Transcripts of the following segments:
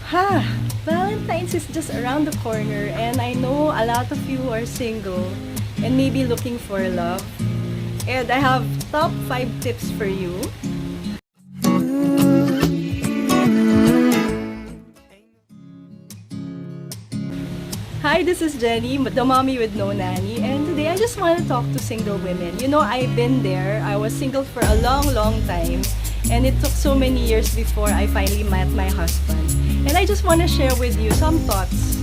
Ha! Valentine's is just around the corner, and I know a lot of you are single and maybe looking for love. And I have top 5 tips for you. Hi, this is Jenny, the mommy with no nanny, and today I just want to talk to single women. You know, I've been there. I was single for a long, long time, and it took so many years before I finally met my husband. And I just want to share with you some thoughts.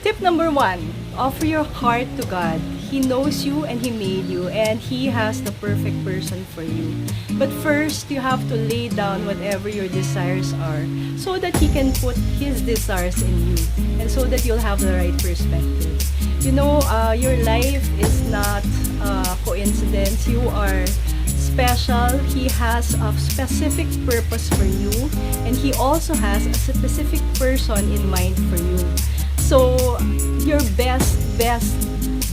Tip number 1, offer your heart to God. He knows you and He made you, and He has the perfect person for you. But first, you have to lay down whatever your desires are so that He can put His desires in you and so that you'll have the right perspective. You know, your life is not a coincidence. You are special. He has a specific purpose for you, and He also has a specific person in mind for you. So, your best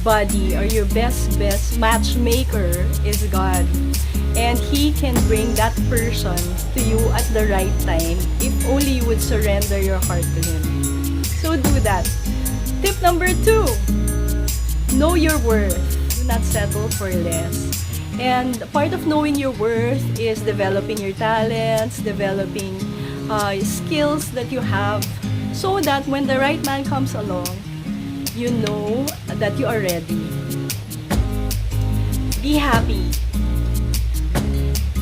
buddy or your best matchmaker is God, and He can bring that person to you at the right time if only you would surrender your heart to Him. So do that. Tip number 2, know your worth. Do not settle for less. And part of knowing your worth is developing your talents, developing skills that you have, so that when the right man comes along, you know that you are ready. Be happy.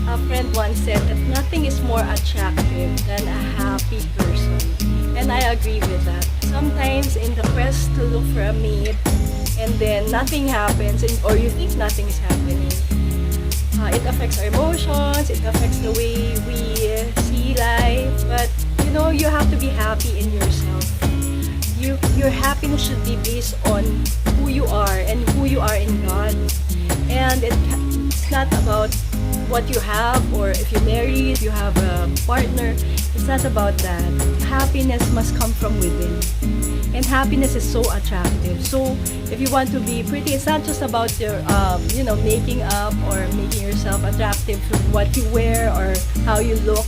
A friend once said that nothing is more attractive than a happy person. And I agree with that. Sometimes in the quest to look for a mate, and then nothing happens, or you think nothing is happening, it affects our emotions, it affects the way we see life. But you know, you have to be happy in yourself. Your happiness should be based on who you are and who you are in God. And it's not about what you have, or if you're married, you have a partner. It's not about that. Happiness must come from within. And happiness is so attractive. So if you want to be pretty, it's not just about your, making up or making yourself attractive through what you wear or how you look.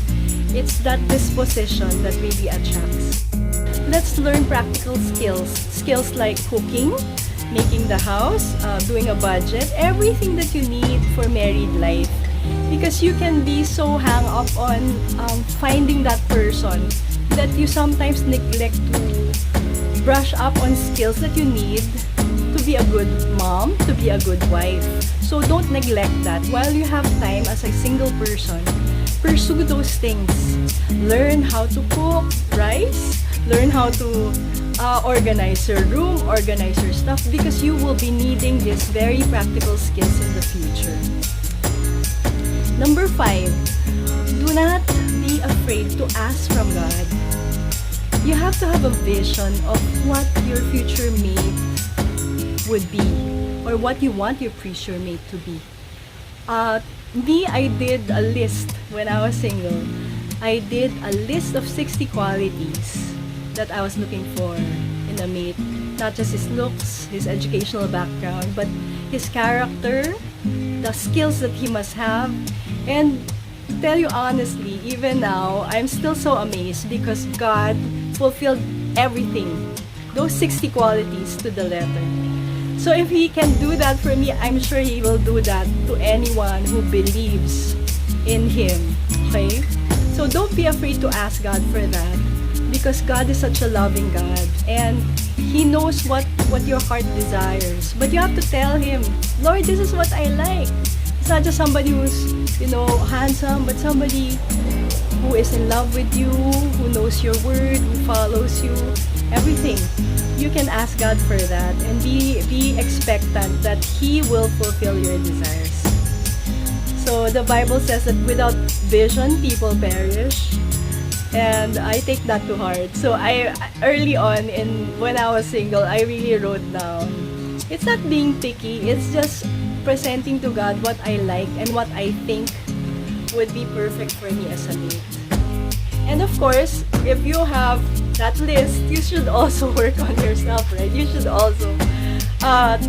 It's that disposition that really attracts. Let's learn practical skills. Skills like cooking, making the house, doing a budget, everything that you need for married life. Because you can be so hung up on finding that person that you sometimes neglect to brush up on skills that you need to be a good mom, to be a good wife. So don't neglect that. While you have time as a single person, pursue those things. Learn how to cook rice, learn how to organize your room, organize your stuff, because you will be needing these very practical skills in the future. Number 5, do not be afraid to ask from God. You have to have a vision of what your future mate would be, or what you want your future mate to be. I did a list when I was single. I did a list of 60 qualities that I was looking for in a mate. Not just his looks, his educational background, but his character, the skills that he must have. And to tell you honestly, even now, I'm still so amazed because God fulfilled everything, those 60 qualities to the letter. So if He can do that for me, I'm sure He will do that to anyone who believes in Him. Okay? So don't be afraid to ask God for that, because God is such a loving God, and He knows what your heart desires. But you have to tell Him, Lord, this is what I like. It's not just somebody who's, handsome, but somebody who is in love with you, who knows your word, who follows you, everything. You can ask God for that, and be expectant that He will fulfill your desires. So the Bible says that without vision, people perish. And I take that to heart. So early on when I was single, I really wrote down. It's not being picky, it's just presenting to God what I like and what I think would be perfect for me as a mate. And of course, if you have that list, you should also work on yourself, right? You should also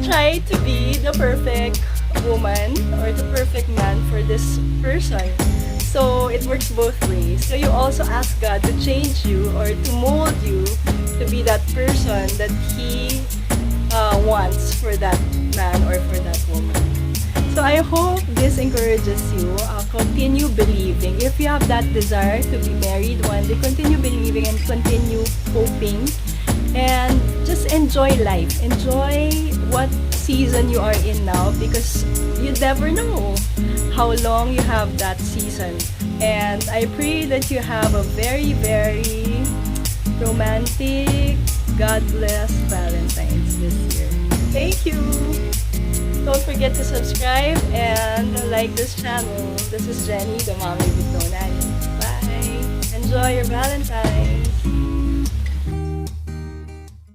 try to be the perfect woman or the perfect man for this person. So it works both ways. So you also ask God to change you or to mold you to be that person that He wants for that man or for that woman. So I hope this encourages you. Continue believing. If you have that desire to be married one day, continue believing and continue hoping. And just enjoy life. Enjoy what season you are in now, because you never know how long you have that season. And I pray that you have a very, very romantic, God bless Valentine's this year. Thank you! Don't forget to subscribe and like this channel. This is Jenny, the Mommy With No Nanny. Bye! Enjoy your Valentine!